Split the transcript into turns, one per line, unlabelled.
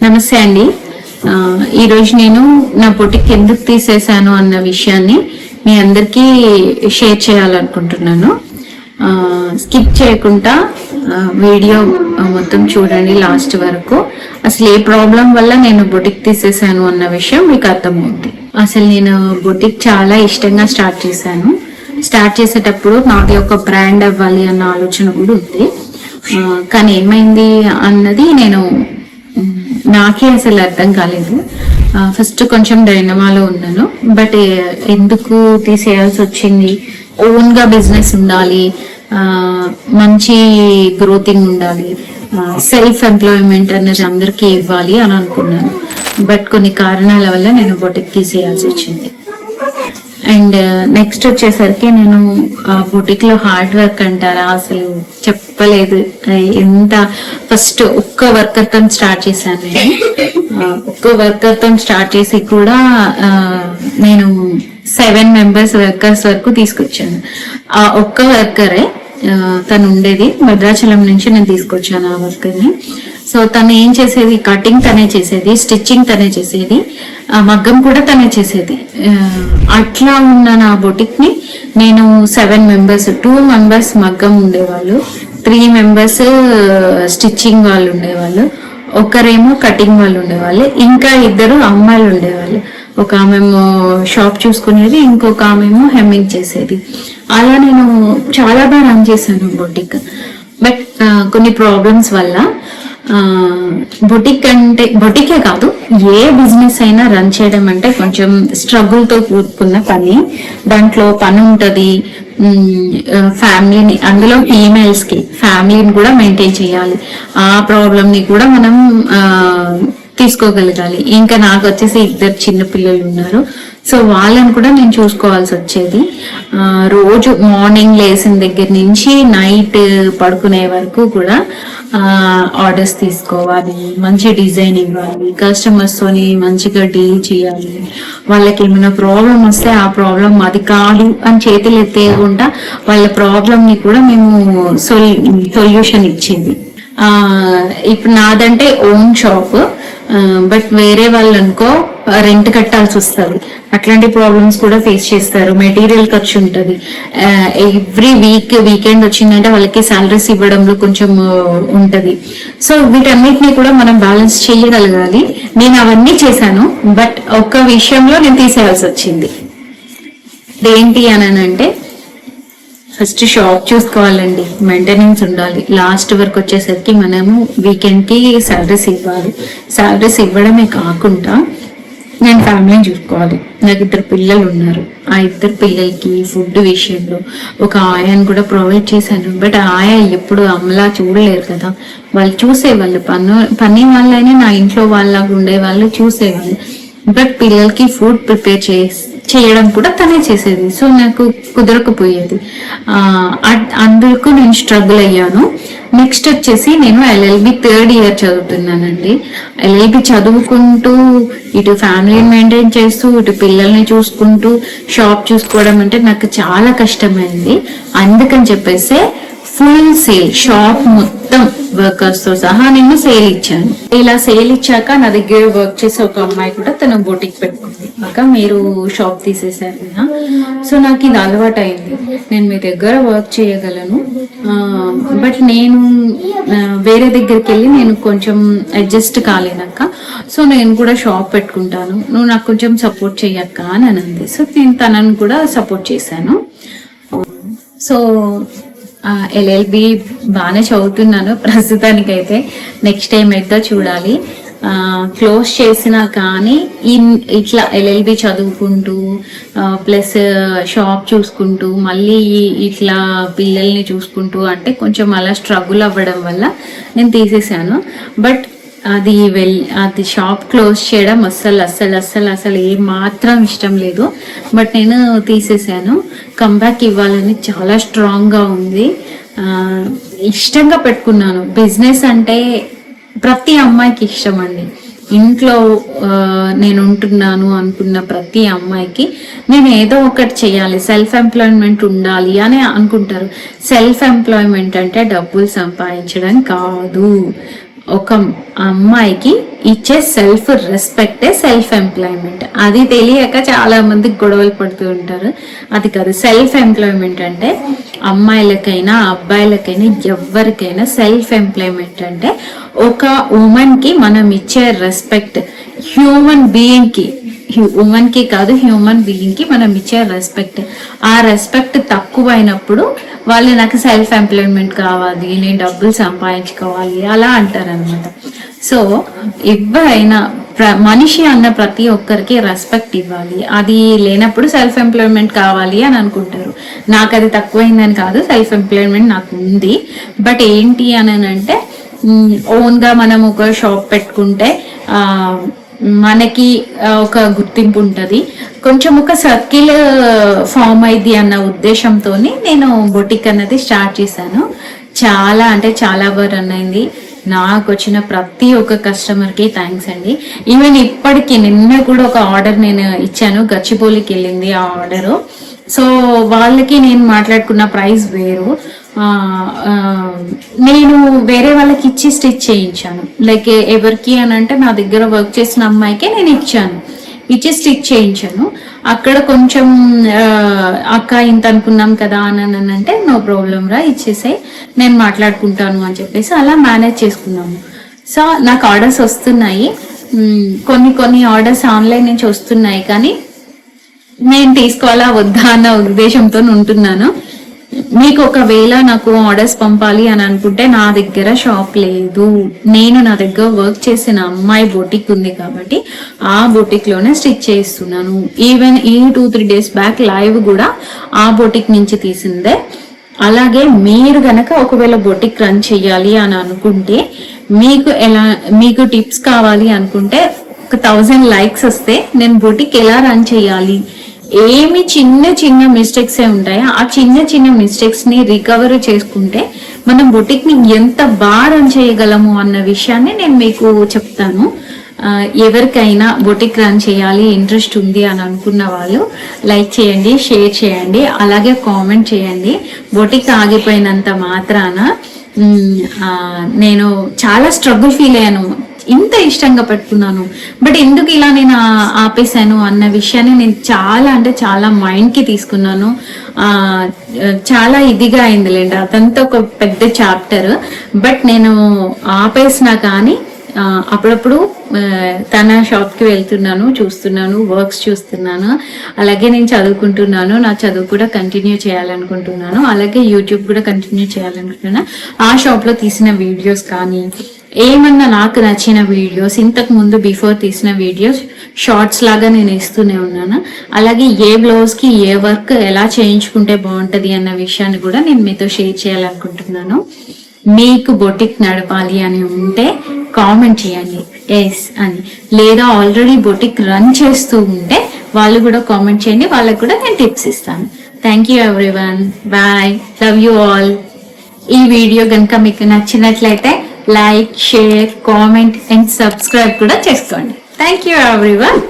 నమస్తే అండి. ఈరోజు నేను నా బొటిక్ ఎందుకు తీసేశాను అన్న విషయాన్ని మీ అందరికీ షేర్ చేయాలనుకుంటున్నాను. స్కిప్ చేయకుండా వీడియో మొత్తం చూడండి లాస్ట్ వరకు. అసలు ఏ ప్రాబ్లం వల్ల నేను బొటిక్ తీసేశాను అన్న విషయం మీకు అర్థమవుతుంది. అసలు నేను బొటిక్ చాలా ఇష్టంగా స్టార్ట్ చేశాను. స్టార్ట్ చేసేటప్పుడు నాది ఒక బ్రాండ్ అవ్వాలి అన్న ఆలోచన కూడా ఉంది. కానీ ఏమైంది అన్నది నాకే అసలు అర్థం కాలేదు. ఫస్ట్ కొంచెం డైనమాలో ఉన్నాను, బట్ ఎందుకు తీసేయాల్సి వచ్చింది? ఓన్ గా బిజినెస్ ఉండాలి, మంచి గ్రోతింగ్ ఉండాలి, సెల్ఫ్ ఎంప్లాయ్మెంట్ అనేది అందరికీ ఇవ్వాలి అని అనుకున్నాను. బట్ కొన్ని కారణాల వల్ల నేను బొటిక్ తీసేయాల్సి వచ్చింది. అండ్ నెక్స్ట్ వచ్చేసరికి నేను బొటిక్ లో హార్డ్ వర్క్ అంటారా, అసలు చెప్పలేదు. ఎంత ఫస్ట్ ఒక్క వర్కర్ తో స్టార్ట్ చేశాను. నేను ఒక్క వర్కర్ తో స్టార్ట్ చేసి కూడా నేను 7 మెంబర్స్ వర్కర్స్ వరకు తీసుకొచ్చాను. ఆ ఒక్క వర్కరే తను ఉండేది భద్రాచలం నుంచి, నేను తీసుకొచ్చాను ఆ వర్కర్ని. సో తను ఏం చేసేది, కటింగ్ తనే చేసేది, స్టిచ్చింగ్ తనే చేసేది, మగ్గం కూడా తనే చేసేది. అట్లా ఉన్న నా బొటిక్ ని నేను 7 మెంబర్స్, 2 మెంబర్స్ మగ్గం ఉండేవాళ్ళు, 3 మెంబర్స్ స్టిచ్చింగ్ వాళ్ళు ఉండేవాళ్ళు, ఒకరేమో కటింగ్ వాళ్ళు ఉండేవాళ్ళు, ఇంకా 2 అమ్మాయిలు ఉండేవాళ్ళు. ఒక ఆమెమో షాప్ చూసుకునేది, ఇంకొక ఆమెమో హెమ్మింగ్ చేసేది. అలా నేను చాలా బాగా రన్ చేశాను బొటిక్. బట్ కొన్ని ప్రాబ్లమ్స్ వల్ల బొటికే కాదు, ఏ బిజినెస్ అయినా రన్ చేయడం అంటే కొంచెం స్ట్రగుల్ తో కూడుకున్న పని. దాంట్లో పని ఉంటది, ఫ్యామిలీని, అందులో ఫీమేల్స్ కి ఫ్యామిలీని కూడా మెయింటైన్ చేయాలి. ఆ ప్రాబ్లమ్ ని కూడా మనం తీసుకోగలగాలి. ఇంకా నాకు వచ్చేసి 2 చిన్న పిల్లలు ఉన్నారు. సో వాళ్ళని కూడా నేను చూసుకోవాల్సి వచ్చేది. రోజు మార్నింగ్ లేసిన దగ్గర నుంచి నైట్ పడుకునే వరకు కూడా ఆర్డర్స్ తీసుకోవాలి, మంచి డిజైన్ ఇవ్వాలి, కస్టమర్స్ తోని మంచిగా డీల్ చేయాలి. వాళ్ళకి ఏమైనా ప్రాబ్లం వస్తే ఆ ప్రాబ్లం అది కాదు అని చేతులు ఎత్తేయకుండా వాళ్ళ ప్రాబ్లం ని కూడా మేము సొల్యూషన్ ఇచ్చేది. ఇప్పుడు నాదంటే ఓన్ షాప్, బట్ వేరే వాళ్ళు అనుకో రెంట్ కట్టాల్సి వస్తుంది. అట్లాంటి ప్రాబ్లమ్స్ కూడా ఫేస్ చేస్తారు. మెటీరియల్ ఖర్చు ఉంటుంది. ఎవ్రీ వీకెండ్ వచ్చిందంటే వాళ్ళకి సాలరీస్ ఇవ్వడంలో కొంచెం ఉంటది. సో వీటన్నిటిని కూడా మనం బ్యాలెన్స్ చేయగలగాలి. నేను అవన్నీ చేశాను, బట్ ఒక్క విషయంలో నేను తీసేయాల్సి వచ్చింది. ఏంటి అని అంటే, ఫస్ట్ షాప్ చూసుకోవాలండి, మెయింటెనెన్స్ ఉండాలి. లాస్ట్ వరకు వచ్చేసరికి మనము వీకెండ్ కి సాలరీస్ ఇవ్వాలి. సాలరీస్ ఇవ్వడమే కాకుండా నేను ఫ్యామిలీని చూసుకోవాలి. నాకు 2 పిల్లలు ఉన్నారు. ఆ 2 పిల్లలకి ఫుడ్ విషయంలో ఒక ఆయాని కూడా ప్రొవైడ్ చేశాను. బట్ ఆయా ఎప్పుడు అమ్మలా చూడలేరు కదా, వాళ్ళు చూసేవాళ్ళు, పని వాళ్ళైనా నా ఇంట్లో వాళ్ళలాగా ఉండేవాళ్ళు, చూసేవాళ్ళు. బట్ పిల్లలకి ఫుడ్ ప్రిపేర్ చేయడం కూడా తనే చేసేది. సో నాకు కుదరకపోయేది. అందుకు నేను స్ట్రగుల్ అయ్యాను. నెక్స్ట్ వచ్చేసి నేను LLB 3rd ఇయర్ చదువుతున్నానండి. LLB చదువుకుంటూ ఇటు ఫ్యామిలీని మెయింటైన్ చేస్తూ ఇటు పిల్లల్ని చూసుకుంటూ షాప్ చూసుకోవడం అంటే నాకు చాలా కష్టమైంది. అందుకని చెప్పేసి ఫుల్ సేల్, షాప్ మొత్తం వర్కర్స్ తో సహా నేను సేల్ ఇచ్చాను. ఇలా సేల్ ఇచ్చాక నా దగ్గర వర్క్ చేసే ఒక అమ్మాయి కూడా తన బొటిక్ పెట్టుకుంది. అక్క మీరు షాప్ తీసేశారు కదా, సో నాకు ఇది అలవాటు అయింది, నేను మీ దగ్గర వర్క్ చేయగలను, బట్ నేను వేరే దగ్గరికి వెళ్ళి నేను కొంచెం అడ్జస్ట్ కాలేనక్క, సో నేను కూడా షాప్ పెట్టుకుంటాను, నువ్వు నాకు కొంచెం సపోర్ట్ చెయ్యక్క అని అంది. సో నేను తనను కూడా సపోర్ట్ చేశాను. సో LLB బాగానే చదువుతున్నాను ప్రస్తుతానికైతే. నెక్స్ట్ టైం అయితే చూడాలి. క్లోజ్ చేసినా కానీ ఇట్లా LLB చదువుకుంటూ ప్లస్ షాప్ చూసుకుంటూ మళ్ళీ ఇట్లా పిల్లల్ని చూసుకుంటూ అంటే కొంచెం అలా స్ట్రగుల్ అవ్వడం వల్ల నేను తీసేసాను. బట్ అది షాప్ క్లోజ్ చేయడం అస్సలు ఏ మాత్రం ఇష్టం లేదు. బట్ నేను తీసేసాను. కంబ్యాక్ ఇవ్వాలని చాలా స్ట్రాంగ్ గా ఉంది. ఇష్టంగా పెట్టుకున్నాను. బిజినెస్ అంటే ప్రతి అమ్మాయికి ఇష్టం అండి. ఇంట్లో నేను ఉంటున్నాను అనుకున్న ప్రతి అమ్మాయికి నేను ఏదో ఒకటి చేయాలి, సెల్ఫ్ ఎంప్లాయ్మెంట్ ఉండాలి అని అనుకుంటారు. సెల్ఫ్ ఎంప్లాయ్మెంట్ అంటే డబ్బులు సంపాదించడం కాదు. ఒక అమ్మాయికి ఇచ్చే సెల్ఫ్ రెస్పెక్టే సెల్ఫ్ ఎంప్లాయ్మెంట్. అది తెలియక చాలా మంది గొడవలు పడుతూ ఉంటారు. అది కాదు, సెల్ఫ్ ఎంప్లాయ్మెంట్ అంటే అమ్మాయిలకైనా అబ్బాయిలకైనా ఎవరికైనా సెల్ఫ్ ఎంప్లాయ్మెంట్ అంటే ఒక ఉమెన్ కి మనం ఇచ్చే రెస్పెక్ట్, హ్యూమన్ బీయింగ్ కి, ఉమెన్ కి కాదు హ్యూమన్ బీయింగ్ కి మనం ఇచ్చే రెస్పెక్ట్. ఆ రెస్పెక్ట్ తక్కువైనప్పుడు వాళ్ళు నాకు సెల్ఫ్ ఎంప్లాయ్మెంట్ కావాలి, నేను డబ్బులు సంపాదించుకోవాలి అలా అంటారనమాట. సో ఎవరైనా మనిషి అన్న ప్రతి ఒక్కరికి రెస్పెక్ట్ ఇవ్వాలి. అది లేనప్పుడు సెల్ఫ్ ఎంప్లాయ్మెంట్ కావాలి అని అనుకుంటారు. నాకు అది తక్కువైందని కాదు, సెల్ఫ్ ఎంప్లాయ్మెంట్ నాకు ఉంది. బట్ ఏంటి అని అంటే ఓన్ గా మనం ఒక షాప్ పెట్టుకుంటే మనకి ఒక గుర్తింపు ఉంటుంది, కొంచెం ఒక సర్కిల్ ఫామ్ అయింది అన్న ఉద్దేశంతో నేను బొటిక్ అన్నది స్టార్ట్ చేశాను. చాలా అంటే చాలా బాగా రన్ అయింది. నాకు వచ్చిన ప్రతి ఒక్క కస్టమర్కి థ్యాంక్స్ అండి. ఈవెన్ ఇప్పటికీ నిన్న కూడా ఒక ఆర్డర్ నేను ఇచ్చాను, గచ్చిబౌలికి వెళ్ళింది ఆ ఆర్డరు. సో వాళ్ళకి నేను మాట్లాడుకున్న ప్రైస్ వేరు, నేను వేరే వాళ్ళకి ఇచ్చి స్టిచ్ చేయించాను. లైక్ ఎవరికి అని అంటే నా దగ్గర వర్క్ చేసిన అమ్మాయికే నేను ఇచ్చి స్టిచ్ చేయించాను. అక్కడ కొంచెం అక్క ఇంత అనుకున్నాం కదా అని అంటే నో ప్రాబ్లం రా ఇచ్చేసే, నేను మాట్లాడుకుంటాను అని చెప్పేసి అలా మేనేజ్ చేసుకున్నాము. సో నాకు ఆర్డర్స్ వస్తున్నాయి, కొన్ని ఆర్డర్స్ ఆన్లైన్ నుంచి వస్తున్నాయి, కానీ నేను తీసుకోవాలా వద్దా అన్న ఉద్దేశంతో ఉంటున్నాను. మీకు ఒకవేళ నాకు ఆర్డర్స్ పంపాలి అని అనుకుంటే నా దగ్గర షాప్ లేదు, నేను నా దగ్గర వర్క్ చేసిన అమ్మాయి బొటిక్ ఉంది కాబట్టి ఆ బొటిక్ లోనే స్టిచ్ చేస్తున్నాను. ఈవెన్ ఈ 2-3 డేస్ బ్యాక్ లైవ్ కూడా ఆ బొటిక్ నుంచి తీసిందే. అలాగే మీరు గనక ఒకవేళ బొటిక్ రన్ చెయ్యాలి అని అనుకుంటే, మీకు టిప్స్ కావాలి అనుకుంటే 1000 లైక్స్ వస్తే నేను బొటిక్ ఎలా రన్ చేయాలి, ఏమి చిన్న మిస్టేక్స్ ఉంటాయో ఆ చిన్న మిస్టేక్స్ ని రికవర్ చేసుకుంటే మనం బొటిక్ ని ఎంత బాగా రన్ చేయగలము అన్న విషయాన్ని నేను మీకు చెప్తాను. ఎవరికైనా బొటిక్ రన్ చేయాలి ఇంట్రెస్ట్ ఉంది అని అనుకున్న వాళ్ళు లైక్ చేయండి, షేర్ చేయండి, అలాగే కామెంట్ చేయండి. బొటిక్ ఆగిపోయినంత మాత్రాన నేను చాలా స్ట్రగుల్ ఫీల్ అయ్యాను. ఇంత ఇష్టంగా పెట్టుకున్నాను, బట్ ఎందుకు ఇలా నేను ఆపేశాను అన్న విషయాన్ని నేను చాలా మైండ్ కి తీసుకున్నాను. చాలా ఇదిగా అయిందిలేండి, అదంతా ఒక పెద్ద చాప్టర్. బట్ నేను ఆపేసినా కానీ అప్పుడప్పుడు తన షాప్ కి వెళ్తున్నాను, చూస్తున్నాను, వర్క్స్ చూస్తున్నాను, అలాగే నేను చదువుకుంటున్నాను. నా చదువు కూడా కంటిన్యూ చేయాలనుకుంటున్నాను, అలాగే యూట్యూబ్ కూడా కంటిన్యూ చేయాలనుకుంటున్నాను. ఆ షాప్ లో తీసిన వీడియోస్ కానీ ఏమన్నా నాకు నచ్చిన వీడియోస్, ఇంతకు ముందు బిఫోర్ తీసిన వీడియోస్ షార్ట్స్ లాగా నేను ఇస్తూనే ఉన్నాను. అలాగే ఏ బ్లౌజ్ కి ఏ వర్క్ ఎలా చేయించుకుంటే బాగుంటది అన్న విషయాన్ని కూడా నేను మీతో షేర్ చేయాలనుకుంటున్నాను. మీకు బొటిక్ నడపాలి అని ఉంటే కామెంట్ చేయండి ఎస్ అని, లేదా ఆల్రెడీ బొటిక్ రన్ చేస్తూ ఉంటే వాళ్ళు కూడా కామెంట్ చేయండి, వాళ్ళకు కూడా నేను టిప్స్ ఇస్తాను. Thank you everyone, bye, love you all. ఈ వీడియో కనుక మీకు నచ్చినట్లయితే like, share, comment and subscribe కూడా చేసుకోండి. Thank you everyone.